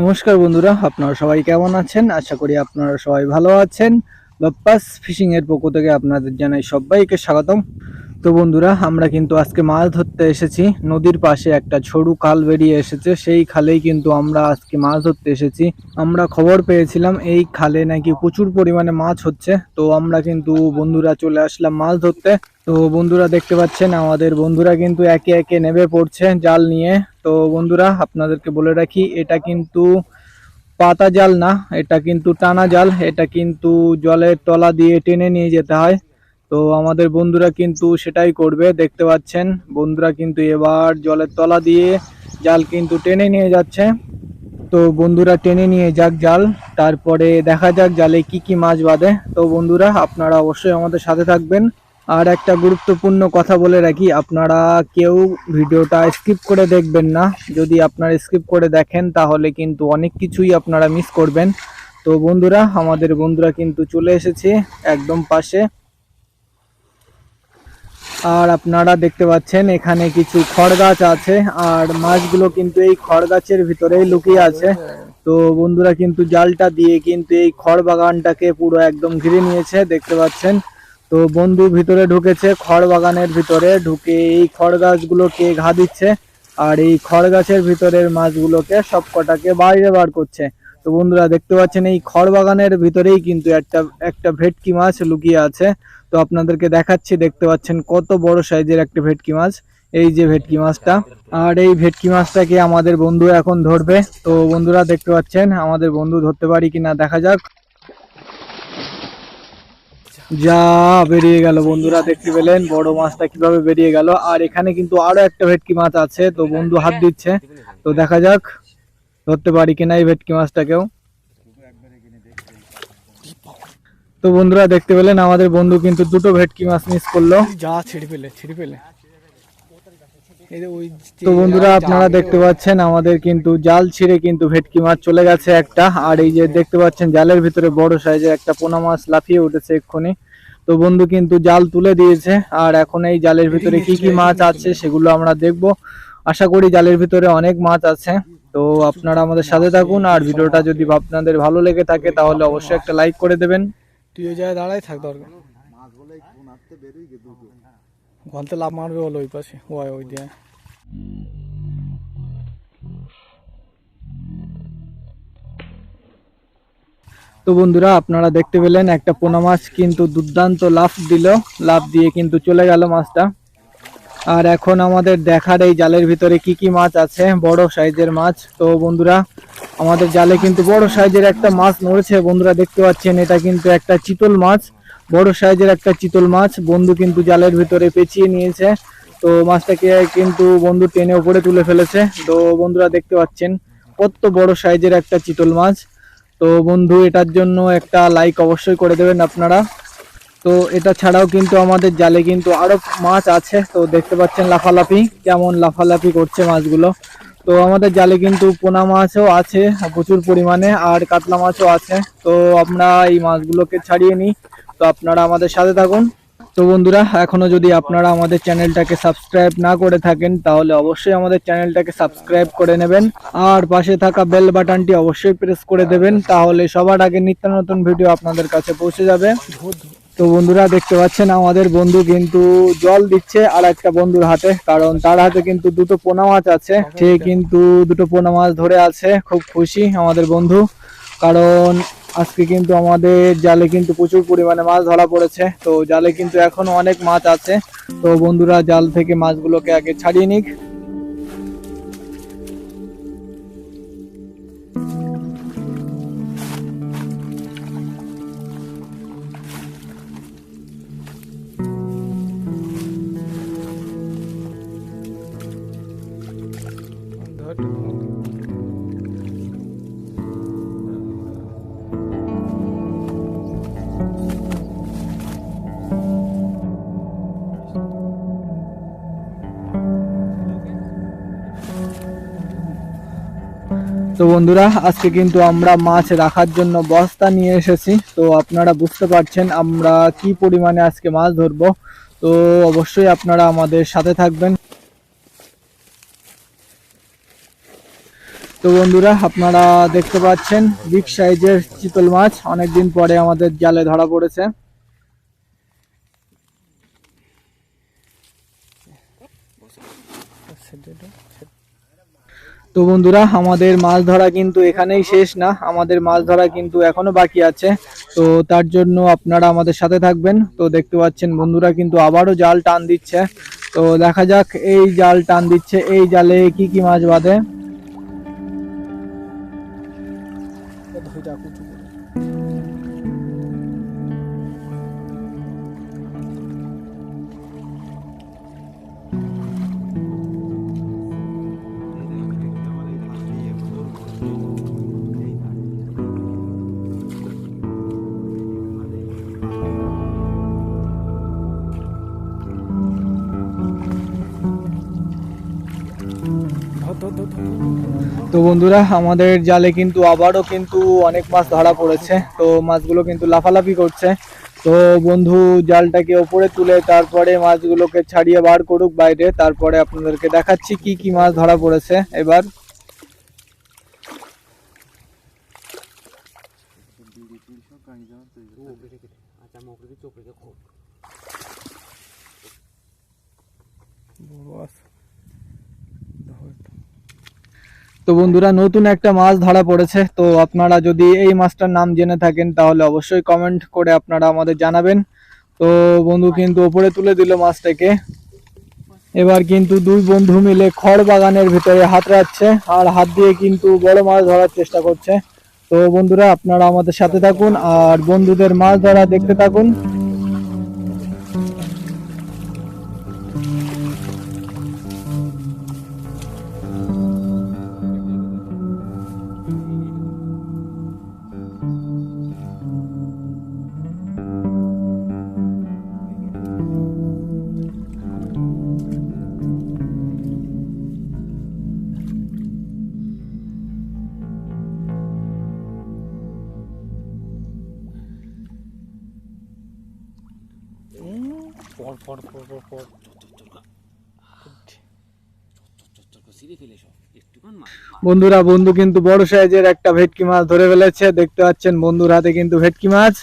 নমস্কার বন্ধুরা, আপনারা সবাই কেমন আছেন? আশা করি আপনারা সবাই ভালো আছেন। বাপ্পাস ফিশিং এর পক্ষ থেকে আপনাদের জানাই সবাইকে স্বাগতম। তো বন্ধুরা, আমরা কিন্তু আজকে মাছ ধরতে এসেছি। নদীর পাশে একটা সরু খাল বেরিয়ে এসেছে, সেই খালেই কিন্তু আমরা আজকে মাছ ধরতে এসেছি। আমরা খবর পেয়েছিলাম এই খালে নাকি প্রচুর পরিমাণে মাছ হচ্ছে, তো আমরা কিন্তু বন্ধুরা চলে আসলাম মাছ ধরতে। তো বন্ধুরা দেখতে পাচ্ছেন আমাদের বন্ধুরা কিন্তু একে একে নেমে পড়ছে জাল নিয়ে। তো বন্ধুরা আপনাদেরকে বলে রাখি, এটা কিন্তু পাতা জাল না, এটা কিন্তু টানা জাল। এটা কিন্তু জলের তলা দিয়ে টেনে নিয়ে যেতে হয়। তো আমাদের বন্ধুরা কিন্তু সেটাই করবে। দেখতে পাচ্ছেন বন্ধুরা কিন্তু এবার জলের তলা দিয়ে জাল কিন্তু টেনে নিয়ে যাচ্ছে। তো বন্ধুরা টেনে নিয়ে যাক জাল, তারপরে দেখা যাক জালে কি কি মাছ বাঁধে। তো বন্ধুরা আপনারা অবশ্যই আমাদের সাথে থাকবেন। আর একটা গুরুত্বপূর্ণ কথা বলে রাখি, আপনারা কেউ ভিডিওটা স্কিপ করে দেখবেন না। যদি আপনারা স্কিপ করে দেখেন তাহলে কিন্তু অনেক কিছুই আপনারা মিস করবেন। তো বন্ধুরা আমাদের বন্ধুরা কিন্তু চলে এসেছে একদম পাশে। আর আপনারা দেখতে পাচ্ছেন এখানে কিছু খড় গাছ আছে, আর মাছগুলো কিন্তু এই খড় গাছের ভিতরেই লুকিয়ে আছে। তো বন্ধুরা কিন্তু জালটা দিয়ে কিন্তু এই খড় বাগানটাকে পুরো একদম ঘিরে নিয়েছে, দেখতে পাচ্ছেন। তো বন্ধু ভিতরে ঢুকেছে খড় বাগানের ভিতরে, ঢুকে এই খড় গাছগুলোকে ঘা দিচ্ছে, আর এই খড় গাছের ভিতরের মাছগুলোকে সব কটাকে বাইরে বার করছে। তো বন্ধুরা দেখতে পাচ্ছেন এই খড় বাগানের ভিতরেই কিন্তু একটা একটা ভেটকি মাছ লুকিয়ে আছে। তো আপনাদেরকে দেখাচ্ছি, দেখতে পাচ্ছেন কত বড় সাইজের একটা ভেটকি মাছ। এই যে ভেটকি মাছটা, আর এই ভেটকি মাছটাকে আমাদের বন্ধু এখন ধরবে। তো বন্ধুরা দেখতে পাচ্ছেন আমাদের বন্ধু ধরতে পারি কিনা দেখা যাক। যা বেরিয়ে গেল, বন্ধুরা দেখতে পেলেন বড় মাছটা কিভাবে বেরিয়ে গেল। আর এখানে কিন্তু আরো একটা ভেটকি মাছ আছে, তো বন্ধু হাত দিচ্ছে। তো দেখা যাক ধরতে পারি কিনা এই ভেটকি মাছটাকেও। তো বন্ধুরা দেখতে পেলেন আমাদের বন্ধু কিন্তু দুটো ভেটকি মাছ মিস করলো। যা ছিড়ে ফেলে তো বন্ধুরা আপনারা দেখতে পাচ্ছেন আমাদের কিন্তু জাল ছিঁড়ে কিন্তু ভেটকি মাছ চলে গেছে একটা। আর এই যে দেখতে পাচ্ছেন জালের ভিতরে বড় সাইজের একটা পোনা মাছ লাফিয়ে উঠেছে এক্ষুনি। তো বন্ধু কিন্তু জাল তুলে দিয়েছে, আর এখন এই জালের ভিতরে কি কি মাছ আছে সেগুলো আমরা দেখব। আশা করি জালের ভিতরে অনেক মাছ আছে। তো আপনারা আমাদের সাথে থাকুন, আর ভিডিওটা যদি আপনাদের ভালো লেগে থাকে তাহলে অবশ্যই একটা লাইক করে দেবেন। তুই ওই জায়গায় দাঁড়াই থাক, দরকার ঘন্টা লাভ মারবে বলো ওই পাশে ওই দিয়ে। তো বন্ধুরা আপনারা দেখতে পেলেন একটা পোনা মাছ কিন্তু দুর্দান্ত লাফ দিল, লাফ দিয়ে কিন্তু চলে গেল মাছটা। আর এখন আমাদের দেখার এই জালের ভিতরে কি কি মাছ আছে, বড় সাইজের মাছ। তো বন্ধুরা আমাদের জালে কিন্তু বড় সাইজের একটা মাছ নড়েছে, বন্ধুরা দেখতে পাচ্ছেন এটা কিন্তু একটা চিতল মাছ। বড় সাইজের একটা চিতল মাছ বন্ধু কিন্তু জালের ভিতরে পেঁচিয়ে নিয়েছে। তো মাছটাকে কিন্তু বন্ধু টেনে উপরে তুলে ফেলেছে। তো বন্ধুরা দেখতে পাচ্ছেন কত বড় সাইজের একটা চিতল মাছ। তো বন্ধু এটার জন্য একটা লাইক অবশ্যই করে দেবেন আপনারা। তো এটা ছাড়াও কিন্তু আমাদের জালে কিন্তু আরো মাছ আছে, তো দেখতে পাচ্ছেন লাফালাফি কেমন লাফালাফি করছে মাছগুলো। তো আমাদের জালে কিন্তু পোনা মাছও আছে প্রচুর পরিমাণে, আর কাতলা মাছও আছে। তো আমরা এই মাছগুলোকে ছাড়িয়ে নিই। তো আপনারা আমাদের সাথে থাকুন। তো বন্ধুরা এখনো যদি আপনারা আমাদের চ্যানেলটাকে সাবস্ক্রাইব না করে থাকেন তাহলে অবশ্যই আমাদের চ্যানেলটাকে সাবস্ক্রাইব করে নেবেন, আর পাশে থাকা বেল বাটনটি অবশ্যই প্রেস করে দেবেন, তাহলে সবার আগে নিত্য নতুন ভিডিও আপনাদের কাছে পৌঁছে যাবে। তো বন্ধুরা দেখতে পাচ্ছেন আমাদের বন্ধু কিন্তু জল দিচ্ছে আর একটা বন্ধুর হাতে, কারণ তার হাতে কিন্তু দুটো পোনা মাছ আছে। সে কিন্তু দুটো পোনা মাছ ধরে আছে, খুব খুশি আমাদের বন্ধু, কারণ আজকে কিন্তু আমাদের জালে কিন্তু প্রচুর পরিমাণে মাছ ধরা পড়েছে। তো জালে কিন্তু এখনো অনেক মাছ আছে। তো বন্ধুরা জাল থেকে মাছগুলোকে আগে ছাড়িয়ে নিক। তো বন্ধুরা আজকে কিন্তু আমরা মাছ রাখার জন্য বস্তা নিয়ে এসেছি। তো আপনারা বুঝতে পারছেন আমরা কি পরিমাণে আজকে মাছ ধরবো। তো অবশ্যই আপনারা আমাদের সাথে থাকবেন। তো বন্ধুরা আপনারা দেখতে পাচ্ছেন বিগ সাইজের চিতল মাছ অনেকদিন পরে আমাদের জালে ধরা পড়েছে। তো বন্ধুরা আমাদের মাছ ধরা কিন্তু এখানেই শেষ না, আমাদের মাছ ধরা কিন্তু এখনো বাকি আছে। তো তার জন্য আপনারা আমাদের সাথে থাকবেন। তো দেখতে পাচ্ছেন বন্ধুরা কিন্তু আবারও জাল টান দিচ্ছে। তো দেখা যাক এই জাল টান দিচ্ছে, এই জালে কি কি মাছ বাঁধে। তো বন্ধুরা আমাদের জালে কিন্তু আবারও কিন্তু অনেক মাছ ধরা পড়েছে। তো মাছগুলো কিন্তু লাফালাফি করছে। তো বন্ধু জালটাকে ওপরে তুলে তারপরে মাছগুলোকে ছাড়িয়ে বার করুক বাইরে, তারপরে আপনাদেরকে দেখাচ্ছি কি কি মাছ ধরা পড়েছে এবার। তো বন্ধুরা নতুন একটা মাছ ধরা পড়েছে। তো আপনারা যদি এই মাছটার নাম জেনে থাকেন তাহলে অবশ্যই কমেন্ট করে আপনারা আমাদের জানাবেন। তো বন্ধু কিন্তু ওপরে তুলে দিল মাছটাকে। এবার কিন্তু দুই বন্ধু মিলে খড় বাগানের ভিতরে হাত রাখছে আর হাত দিয়ে কিন্তু বড় মাছ ধরার চেষ্টা করছে। তো বন্ধুরা আপনারা আমাদের সাথে থাকুন আর বন্ধুদের মাছ ধরা দেখতে থাকুন। বন্ধুরা বন্ধু কিন্তু বড় সাইজের একটা ভেটকি মাছ ধরে ফেলেছে। দেখতে পাচ্ছেন বন্ধুর হাতে কিন্তু ভেটকি মাছ,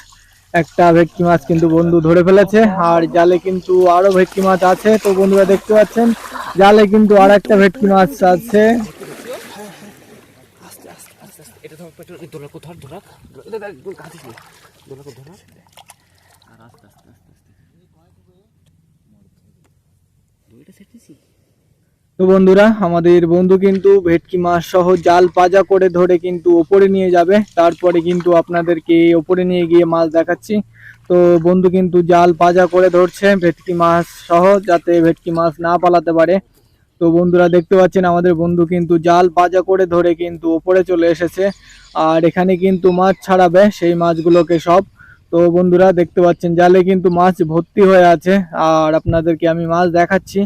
একটা ভেটকি মাছ কিন্তু বন্ধু ধরে ফেলেছে। আর জালে কিন্তু আরো ভেটকি মাছ আছে। তো বন্ধুরা দেখতে পাচ্ছেন জালে কিন্তু আর একটা ভেটকি মাছ আছে। তো বন্ধুরা আমাদের বন্ধু কিন্তু ভেটকি মাছ সহ জাল পাজা করে ধরে কিন্তু ওপরে নিয়ে যাবে, তারপরে কিন্তু আপনাদেরকে ওপরে নিয়ে গিয়ে মাছ দেখাচ্ছি। তো বন্ধু কিন্তু জাল পাজা করে ধরছে ভেটকি মাছ সহ, যাতে ভেটকি মাছ না পালাতে পারে। তো বন্ধুরা দেখতে পাচ্ছেন আমাদের বন্ধু কিন্তু জাল পাজা করে ধরে কিন্তু ওপরে চলে এসেছে আর এখানে কিন্তু মাছ ছাড়াবে সেই মাছগুলোকে সব। তো বন্ধুরা দেখতে পাচ্ছেন জালে কিন্তু মাছ ভর্তি হয়ে আছে আর আপনাদেরকে আমি মাছ দেখাচ্ছি।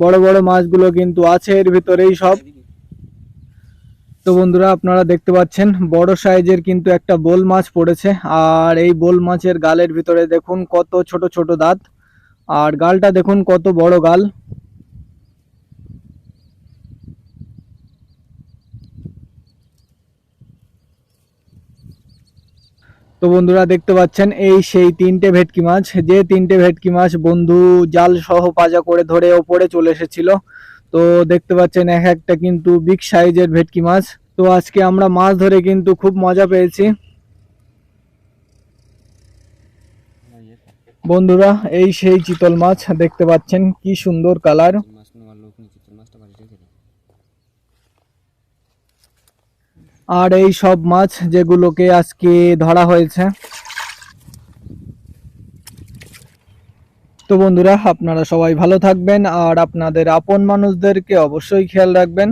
বড় বড় মাছগুলো কিন্তু আছে এর ভিতরেই সব। তো বন্ধুরা আপনারা দেখতে পাচ্ছেন বড় সাইজের কিন্তু একটা বোল মাছ পড়েছে আর এই বোল মাছের গালের ভিতরে দেখুন কত ছোট ছোট দাঁত আর গালটা দেখুন কত বড় গাল। তো বন্ধুরা দেখতে পাচ্ছেন এই সেই তিনটে ভেটকি মাছ, যে তিনটে ভেটকি মাছ বন্ধু জাল সহ পাজা করে ধরে ওপরে চলে এসেছিল। তো দেখতে পাচ্ছেন এক একটা কিন্তু বিগ সাইজের ভেটকি মাছ। তো আজকে আমরা মাছ ধরে কিন্তু খুব মজা পেয়েছি বন্ধুরা। এই সেই চিতল মাছ দেখতে পাচ্ছেন কি সুন্দর কালার। আর এই সব মাছ যেগুলোকে আজকে ধরা হয়েছে। তো বন্ধুরা আপনারা সবাই ভালো থাকবেন আর আপনাদের আপন মানুষদেরকে অবশ্যই খেয়াল রাখবেন।